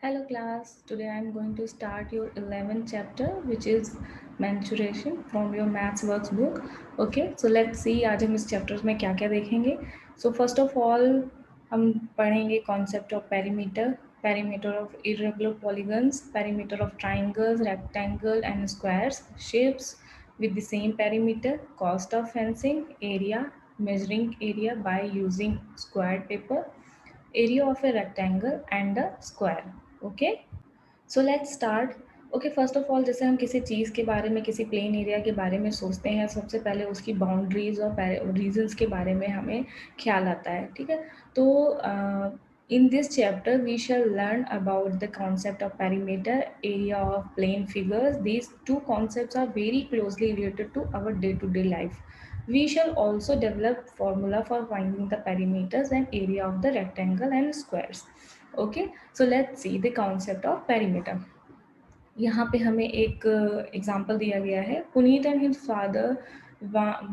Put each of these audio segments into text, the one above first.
Hello class, today I am going to start your 11th chapter which is mensuration from your maths works book. Okay, so let's see आज हम इस chapters में क्या क्या देखेंगे. So first of all हम पढ़ेंगे concept of perimeter, perimeter of irregular polygons, perimeter of triangles, rectangle and squares, shapes with the same perimeter, cost of fencing, area, measuring area by using square paper, area of a rectangle and a square. Okay, so let's start. Okay, first of all जैसे हम किसी चीज़ के बारे में, किसी plain area के बारे में सोचते हैं, सबसे पहले उसकी बाउंड्रीज और रीजन्स के बारे में हमें ख्याल आता है. ठीक है, तो in this chapter we shall learn about the concept of perimeter, area of plane figures. These two concepts are very closely related to our day to day life. We shall also develop formula for finding the perimeters and area of the rectangle and squares. Okay, so let's see the concept of perimeter. यहाँ पे हमें एक example दिया गया है. Puneet and his father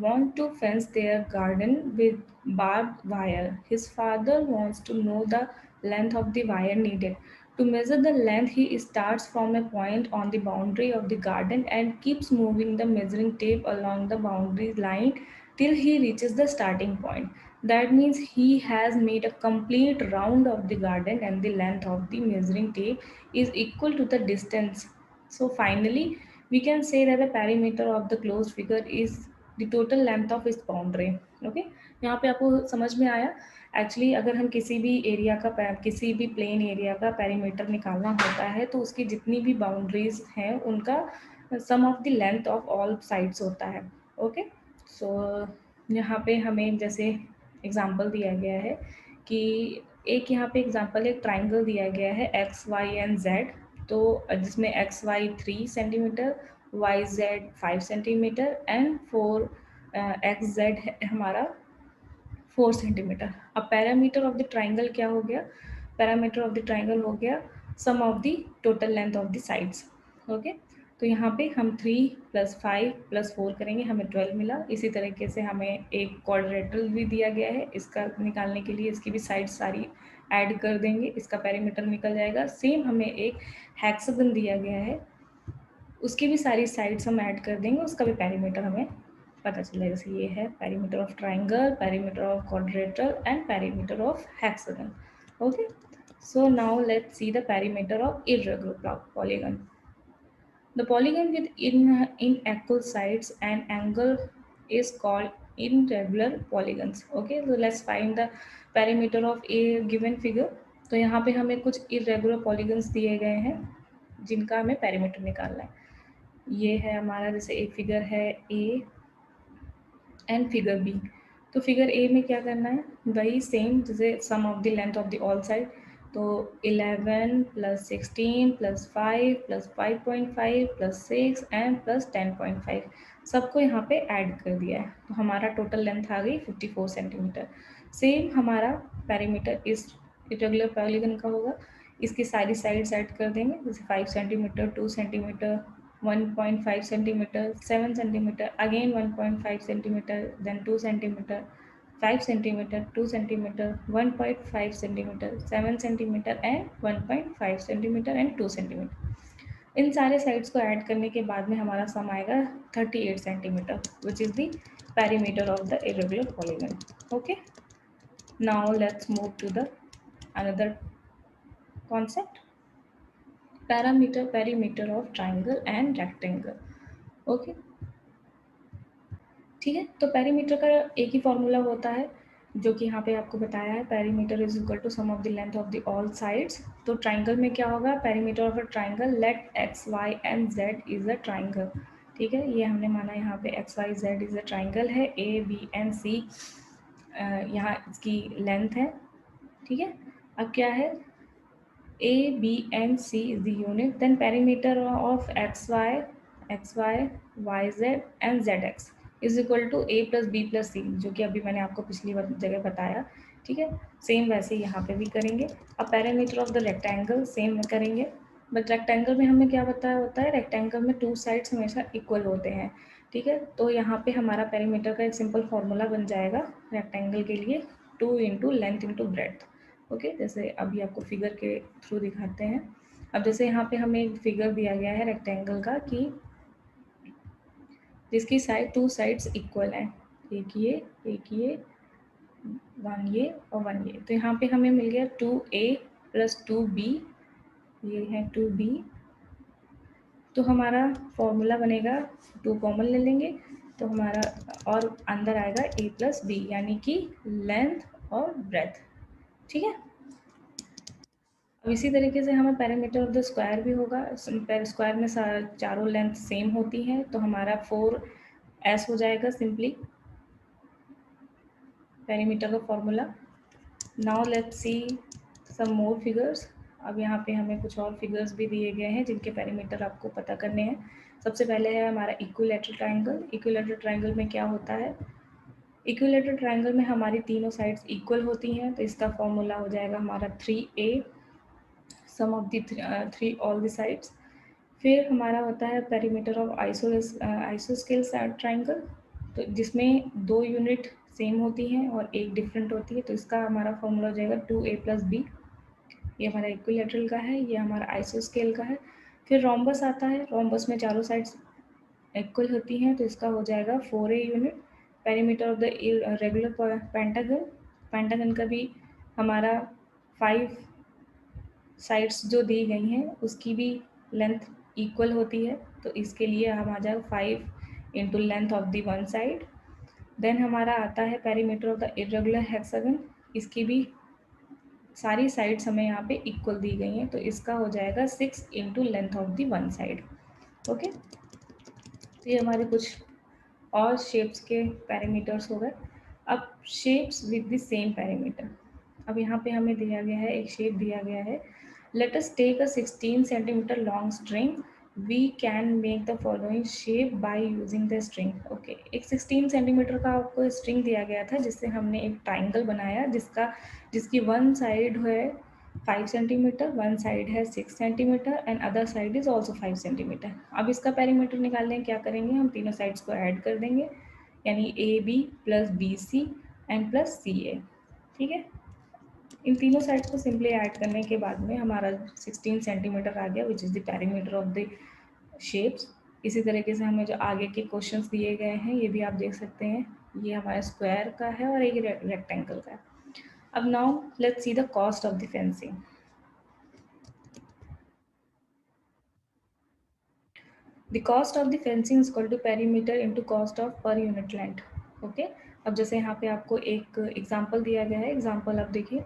want to fence their garden with barbed wire. His father wants to know the length of the wire needed. To measure the length, he starts from a point on the boundary of the garden and keeps moving the measuring tape along the boundary line till he reaches the starting point. That means he has made a complete round of the garden and the length of the measuring tape is equal to the distance. So finally, we can say that the perimeter of the closed figure is the total length of its boundary. Okay, यहाँ पे आपको समझ में आया. Actually अगर हम किसी भी एरिया का किसी भी प्लेन एरिया का पेरीमीटर निकालना होता है तो उसकी जितनी भी बाउंड्रीज हैं उनका sum of the length of all sides होता है. ओके, सो यहाँ पे हमें जैसे एग्जांपल दिया गया है कि एक यहाँ पे एग्जांपल एक ट्राइंगल दिया गया है एक्स वाई एंड जेड. तो जिसमें X Y 3 centimetre, Y Z 5 centimetre and 4 X Z है हमारा 4 सेंटीमीटर. अब पैरामीटर ऑफ द ट्राइंगल क्या हो गया? पैरामीटर ऑफ द ट्राइंगल हो गया sum of the total length of the sides. Okay, तो यहाँ पे हम 3 + 5 + 4 करेंगे, हमें 12 मिला. इसी तरीके से हमें एक क्वाड्रेटल भी दिया गया है, इसका निकालने के लिए इसकी भी साइड सारी ऐड कर देंगे, इसका पेरीमीटर निकल जाएगा. सेम हमें एक हेक्सागन दिया गया है, उसकी भी सारी साइड्स हम ऐड कर देंगे, उसका भी पेरीमीटर हमें पता चलेगा. जैसे ये है perimeter of triangle, perimeter of quadrilateral and perimeter of hexagon. Okay, so now let's see the perimeter of irregular polygon. The polygon with inequal sides and angle is called irregular polygons. Okay, so let's find the perimeter of a given figure. तो यहाँ पे हमें कुछ irregular polygons दिए गए हैं जिनका हमें पेरीमीटर निकालना है. ये है हमारा, जैसे एक फिगर है ए एंड फिगर बी. तो फिगर ए में क्या करना है, वही सेम जैसे sum of the length of the all side. तो 11 + 16 + 5 + 5.5 + 6 एंड +10.5 सबको यहाँ पे ऐड कर दिया है. तो हमारा टोटल लेंथ आ गई 54 सेंटीमीटर. सेम हमारा पेरीमीटर इस इरेगुलर पॉलीगन का होगा. इसकी सारी साइड्स ऐड कर देंगे, जैसे 5 centimetre, 2 centimetre, 1.5 centimetre, 7 centimetre, again 1.5 centimetre, then 2 centimetre, 5 centimetre, 2 centimetre, 1.5 centimetre, 7 centimetre and 1.5 centimetre and 2 centimetre. इन सारे साइड्स को ऐड करने के बाद में हमारा सम आएगा 38 centimetre, which is the perimeter of the irregular polygon. Okay, now let's move to the another concept, perimeter of triangle and rectangle. Okay, ठीक है. तो पेरीमीटर का एक ही फॉर्मूला होता है जो कि यहाँ पे आपको बताया है, perimeter is equal to sum of the length of the all sides. तो ट्राइंगल में क्या होगा, perimeter of a triangle, let X Y and Z is a triangle. ठीक है, ये हमने माना यहाँ पे X Y Z is a triangle है, ए बी एंड सी यहाँ इसकी लेंथ है. ठीक है, अब क्या है, A, B, and C is the unit. Then perimeter of x, y, y, z and z x is equal to A plus B plus C, जो कि अभी मैंने आपको पिछली जगह बताया. ठीक है, सेम वैसे यहाँ पे भी करेंगे. अब parameter of the rectangle same करेंगे, बट रेक्टेंगल में हमें क्या बताया होता है, रेक्टेंगल में 2 साइड्स हमेशा इक्वल होते हैं. ठीक है, तो यहाँ पे हमारा पैरामीटर का एक सिंपल फॉर्मूला बन जाएगा रेक्टेंगल के लिए, 2 × लेंथ × ब्रेड्थ. ओके, जैसे अभी आपको फिगर के थ्रू दिखाते हैं। अब जैसे यहाँ पे हमें एक फिगर दिया गया है रेक्टेंगल का कि जिसकी साइड 2 साइड्स इक्वल हैं, एक ये, 1 ये और 1 ये। तो यहाँ पे हमें मिल गया 2a प्लस 2b, ये है 2b। तो हमारा फॉर्मूला बनेगा, 2 कॉमन ले लेंगे तो हमारा, और अंदर आएगा a प्लस बी, यानी कि लेंथ और ब्रेथ। ठीक है। अब इसी तरीके से हमें पेरीमीटर ऑफ द स्क्वायर भी होगा। स्क्वायर में चारों लेंथ सेम होती हैं, तो हमारा 4s हो जाएगा सिंपली पेरीमीटर का formula. Now let's see some more figures. अब यहाँ पे हमें कुछ और फिगर्स भी दिए गए हैं जिनके पेरीमीटर आपको पता करने हैं। सबसे पहले है हमारा इक्विलैटरल ट्रायंगल। इक्विलैटरल ट्रायंगल में क्या होता है, इक्विलैटरल ट्रायंगल में हमारी तीनों साइड्स इक्वल होती हैं, तो इसका फॉर्मूला हो जाएगा हमारा 3a sum of the three all the sides. फिर हमारा होता है पेरीमीटर ऑफ आइसोस्केल ट्रायंगल, तो जिसमें 2 यूनिट सेम होती हैं और एक डिफरेंट होती है, तो इसका हमारा फॉर्मूला हो जाएगा 2a प्लस बी। ये हमारा इक्विलैटरल का है, ये हमारा आइसोस्केल का है। फिर रोम्बस आता है, रोम्बस में चारों साइड्स इक्वल होती हैं, तो इसका हो जाएगा 4a unit. Perimeter of the regular pentagon, pentagon का भी हमारा 5 साइड्स जो दी गई हैं उसकी भी लेंथ इक्वल होती है, तो इसके लिए हम आ जाएगा 5 into length of the one side. Then हमारा आता है perimeter of the irregular hexagon, इसकी भी सारी साइड्स हमें यहाँ पे इक्वल दी गई हैं, तो इसका हो जाएगा 6 into length of the one side. Okay, तो ये हमारे कुछ और शेप्स के पैरामीटर्स हो गए। अब shapes with the same parameter. अब यहाँ पे हमें दिया गया है, एक शेप दिया गया है, let us take a 16 centimetre long string, we can make the following shape by using the string. Okay, एक 16 सेंटीमीटर का आपको स्ट्रिंग दिया गया था जिससे हमने एक ट्राइंगल बनाया जिसकी वन साइड है 5 सेंटीमीटर, वन साइड है 6 centimetre and other side is also 5 centimetre. अब इसका पेरीमीटर निकालने क्या करेंगे, हम तीनों साइड्स को ऐड कर देंगे, यानी A B plus B C and plus C A. ठीक है, इन तीनों साइड्स को सिंपली ऐड करने के बाद में हमारा 16 सेंटीमीटर आ गया, विच is the perimeter of the shapes. इसी तरीके से हमें जो आगे के क्वेश्चंस दिए गए हैं ये भी आप देख सकते हैं, ये हमारा स्क्वायर का है और एक रेक्टेंगल का है। अब now let's see the cost of the fencing. The cost of the fencing is equal to perimeter into cost of per unit length. Okay, अब जैसे यहाँ पे आपको एक एग्जाम्पल दिया गया है, एग्जाम्पल आप देखिए,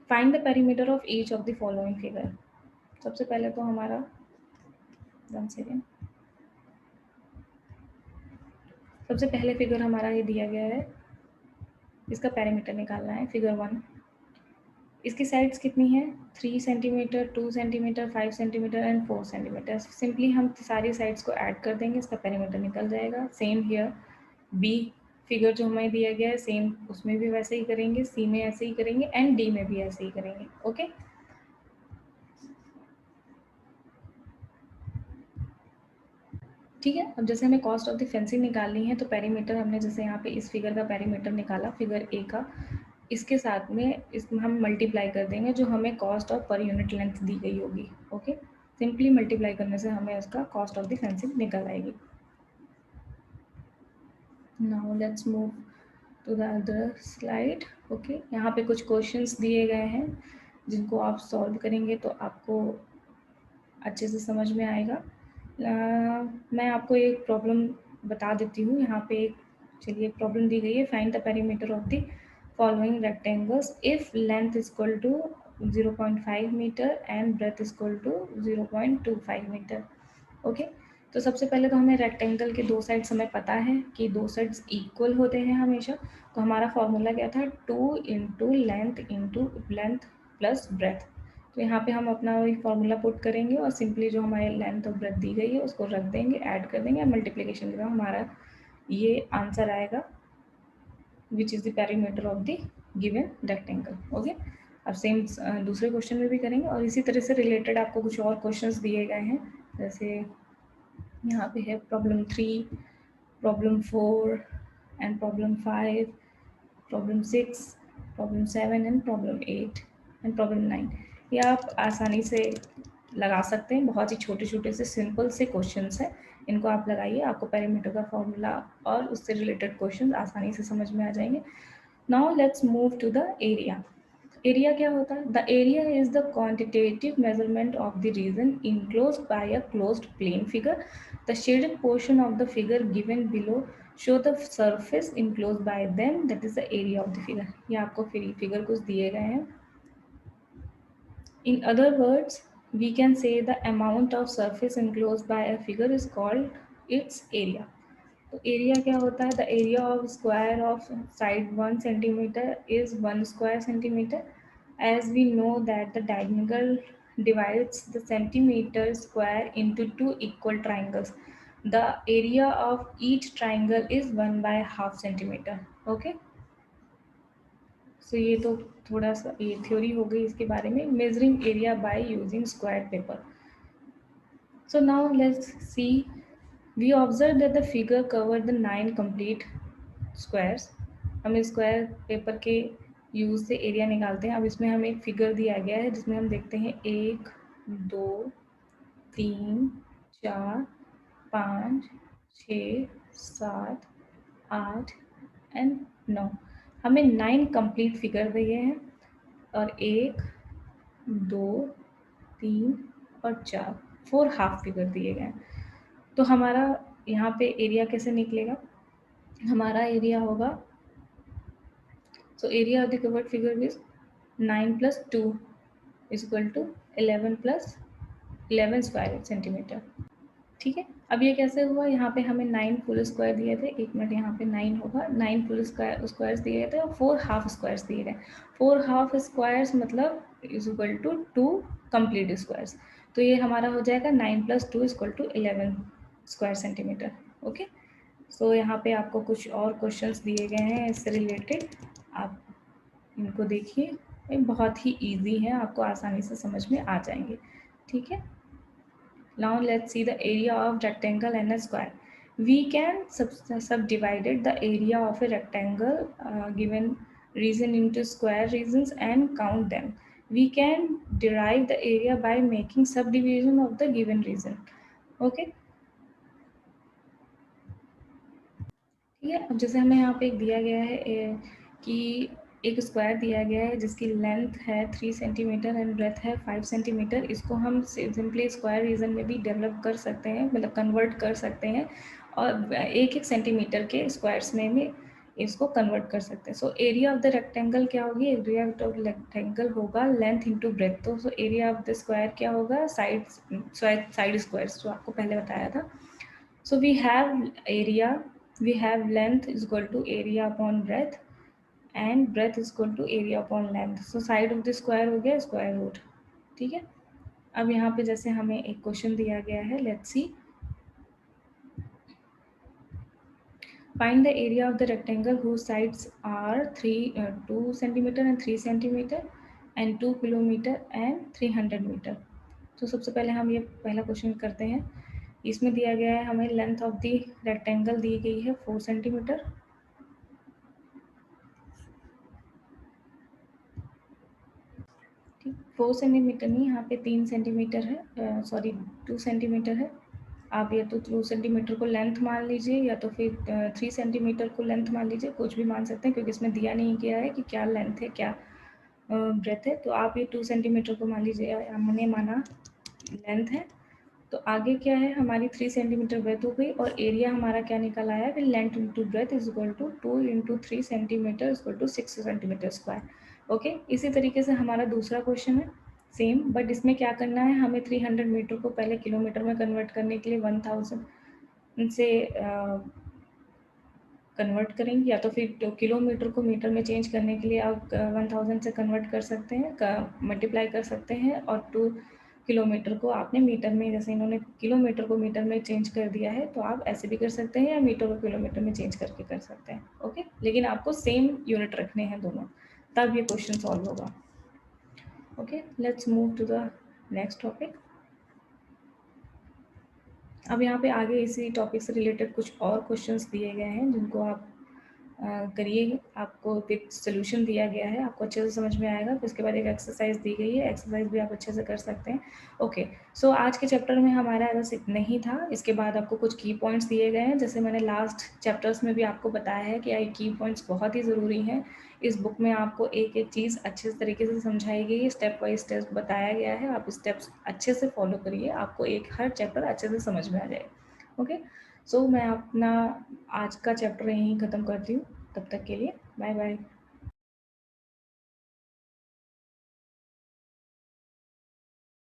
find the perimeter of each of the following figure. सबसे पहले तो हमारा 1 सेकेंड, सबसे पहले फिगर हमारा ये दिया गया है, इसका पेरीमीटर निकालना है, फिगर 1। इसकी साइड्स कितनी है, 3 centimetre, 2 centimetre, 5 centimetre and 4 centimetre. Simply हम सारी साइड्स को ऐड कर देंगे, इसका पेरीमीटर निकल जाएगा। सेम हियर बी फिगर जो हमें दिया गया है, सेम उसमें भी वैसे ही करेंगे, सी में ऐसे ही करेंगे एंड डी में भी ऐसे ही करेंगे। ओके, ठीक है। अब जैसे हमें कॉस्ट ऑफ द फेंसिंग निकालनी है, तो पेरीमीटर हमने जैसे यहाँ पे इस फिगर का पेरीमीटर निकाला, फिगर ए का, इसके साथ में इसमें हम मल्टीप्लाई कर देंगे जो हमें cost of per unit length दी गई होगी। ओके, सिंपली मल्टीप्लाई करने से हमें उसका कॉस्ट ऑफ द फेंसिंग निकल आएगी। Now let's move to the other slide. Okay, यहाँ पे कुछ क्वेश्चंस दिए गए हैं जिनको आप सॉल्व करेंगे तो आपको अच्छे से समझ में आएगा। मैं आपको एक प्रॉब्लम बता देती हूँ। यहाँ पे एक, चलिए, प्रॉब्लम दी गई है, find the perimeter of the following rectangles if length is equal to 0.5 metre and breadth is equal to 0.25 metre. Okay, तो सबसे पहले तो हमें रेक्टेंगल के दो साइड्स हमें पता है कि दो साइड्स इक्वल होते हैं हमेशा, तो हमारा फॉर्मूला क्या था, 2 इंटू लेंथ प्लस ब्रेथ। तो यहाँ पे हम अपना वही फॉर्मूला पुट करेंगे और सिंपली जो हमारे लेंथ और ब्रेथ दी गई है उसको रख देंगे, ऐड कर देंगे, मल्टीप्लिकेशन के बाद हमारा ये आंसर आएगा, विच is the perimeter of the given rectangle. Okay, अब सेम दूसरे क्वेश्चन में भी करेंगे और इसी तरह से रिलेटेड आपको कुछ और क्वेश्चंस दिए गए हैं, जैसे यहाँ पे है problem 3, problem 4 and problem 5, problem 6, problem 7 and problem 8। And problem 9। ये आप आसानी से लगा सकते हैं, बहुत ही छोटे छोटे से सिंपल से क्वेश्चंस हैं, इनको आप लगाइए, आपको पेरीमीटर का फॉर्मूला और उससे रिलेटेड क्वेश्चन आसानी से समझ में आ जाएंगे। Now let's move to the area. Area क्या होता है? The area is the quantitative measurement of the region enclosed by a closed plane figure. The shaded portion of the figure given below show the surface enclosed by them, that is the area of the figure. ये आपको figure कुछ दिए गए हैं। In other words, we can say the amount of surface enclosed by a figure is called its area. तो area क्या होता है? The area of square of side 1 centimetre is 1 square centimetre, as we know that the diagonal divides the centimeter square into two equal triangles. The area of each triangle is 1 by half centimeter. Okay. सो ये तो थोड़ा सा ये theory हो गई इसके बारे में, measuring area by using square paper. So now let's see, we observe that the figure cover the 9 complete squares. हम स्क्वायर पेपर के यूज से एरिया निकालते हैं। अब इसमें हमें एक फिगर दिया गया है जिसमें हम देखते हैं 1 2 3 4 5 6 7 8 एंड 9। हमें 9 कंप्लीट फिगर दिए हैं और 1 2 3 और 4 4 हाफ फिगर दिए गए हैं। तो हमारा यहाँ पे एरिया कैसे निकलेगा? हमारा एरिया होगा, so area of the covered figure is 9 + 2 is equal to 11 + 11 square centimetre. ठीक है, अब ये कैसे हुआ? यहाँ पे हमें 9 फुल स्क्वायर दिए थे, 1 मिनट, यहाँ पे 9 होगा, 9 फुल स्क्वायर्स दिए गए थे और 4 हाफ स्क्वायर्स दिए गए। 4 हाफ स्क्वायर्स मतलब is equal to 2 complete squares. तो ये हमारा हो जाएगा 9 + 2 equal to 11 square centimetre. Okay, so यहाँ पे आपको कुछ और क्वेश्चंस दिए गए हैं इससे रिलेटेड, आप इनको देखिए, ये बहुत ही ईजी है, आपको आसानी से समझ में आ जाएंगे। ठीक है, now let's see the area of rectangle and a square. We can subdivide the area of a rectangle given region into square regions and count them. We can derive the area by making subdivision of the given region. Okay, ठीक है। अब जैसे हमें यहाँ पे एक दिया गया है कि एक स्क्वायर दिया गया है जिसकी लेंथ है 3 सेंटीमीटर एंड ब्रेथ है 5 सेंटीमीटर। इसको हम सिंपली स्क्वायर रीजन में भी डेवलप कर सकते हैं, मतलब कन्वर्ट कर सकते हैं और एक एक सेंटीमीटर के स्क्वायर्स में इसको कन्वर्ट कर सकते हैं। सो एरिया ऑफ द रेक्टेंगल क्या होगी? एरिया ऑफ रेक्टेंगल होगा लेंथ इंटू ब्रेथ। तो सो एरिया ऑफ द स्क्वायर क्या होगा? साइड स्क्वायर्स, जो आपको पहले बताया था। So we have area, we have length is equal to area upon breadth and breadth is equal to area upon length. So side of the square हो गया square root। ठीक है, अब यहाँ पे जैसे हमें एक क्वेश्चन दिया गया है, let's see, find the area of the rectangle whose sides are 2 centimeter and 3 centimeter and 2 kilometer and 300 meter। तो सबसे पहले हम ये पहला क्वेश्चन करते हैं। इसमें दिया गया है हमें लेंथ ऑफ द रेक्टेंगल दी गई है 4 सेंटीमीटर, 4 सेंटीमीटर नहीं, यहाँ पे 3 सेंटीमीटर है, सॉरी 2 सेंटीमीटर है। आप या तो 2 सेंटीमीटर को लेंथ मान लीजिए या तो फिर 3 सेंटीमीटर को लेंथ मान लीजिए, कुछ भी मान सकते हैं क्योंकि इसमें दिया नहीं गया है कि क्या लेंथ है क्या ब्रेथ है। तो आप ये 2 सेंटीमीटर को मान लीजिए, हमने माना लेंथ है। तो आगे क्या है, हमारी 3 सेंटीमीटर ब्रेथ हो गई और एरिया हमारा क्या निकल आया है? Length into breadth is equal to 2 into 3 centimetre is equal to 6 centimetre square. Okay, इसी तरीके से हमारा दूसरा क्वेश्चन है सेम, बट इसमें क्या करना है, हमें 300 मीटर को पहले किलोमीटर में कन्वर्ट करने के लिए 1000 से कन्वर्ट करेंगे, या तो फिर किलोमीटर को मीटर में चेंज करने के लिए आप 1000 से कन्वर्ट कर सकते हैं, मल्टीप्लाई कर सकते हैं, और 2 किलोमीटर को आपने मीटर में, जैसे इन्होंने किलोमीटर को मीटर में चेंज कर दिया है तो आप ऐसे भी कर सकते हैं या मीटर को किलोमीटर में चेंज करके कर सकते हैं। ओके, लेकिन आपको सेम यूनिट रखने हैं दोनों, तब ये क्वेश्चन सॉल्व होगा। Okay, let's move to the next topic. अब यहाँ पे आगे इसी टॉपिक से रिलेटेड कुछ और क्वेश्चंस दिए गए हैं जिनको आप करिए, आपको विद सॉल्यूशन दिया गया है, आपको अच्छे से समझ में आएगा। फिर उसके बाद एक एक्सरसाइज दी गई है, एक्सरसाइज भी आप अच्छे से कर सकते हैं। ओके, सो आज के चैप्टर में हमारा बस इतना ही था। इसके बाद आपको कुछ की पॉइंट्स दिए गए हैं, जैसे मैंने लास्ट चैप्टर्स में भी आपको बताया है कि ये की पॉइंट्स बहुत ही ज़रूरी हैं। इस बुक में आपको एक एक चीज़ अच्छे तरीके से समझाई गई है, स्टेप बाय स्टेप बताया गया है। आप स्टेप्स अच्छे से फॉलो करिए, आपको हर चैप्टर अच्छे से समझ में आ जाएगा। ओके, सो मैं अपना आज का चैप्टर यहीं ख़त्म करती हूँ। तब तक के लिए बाय बाय।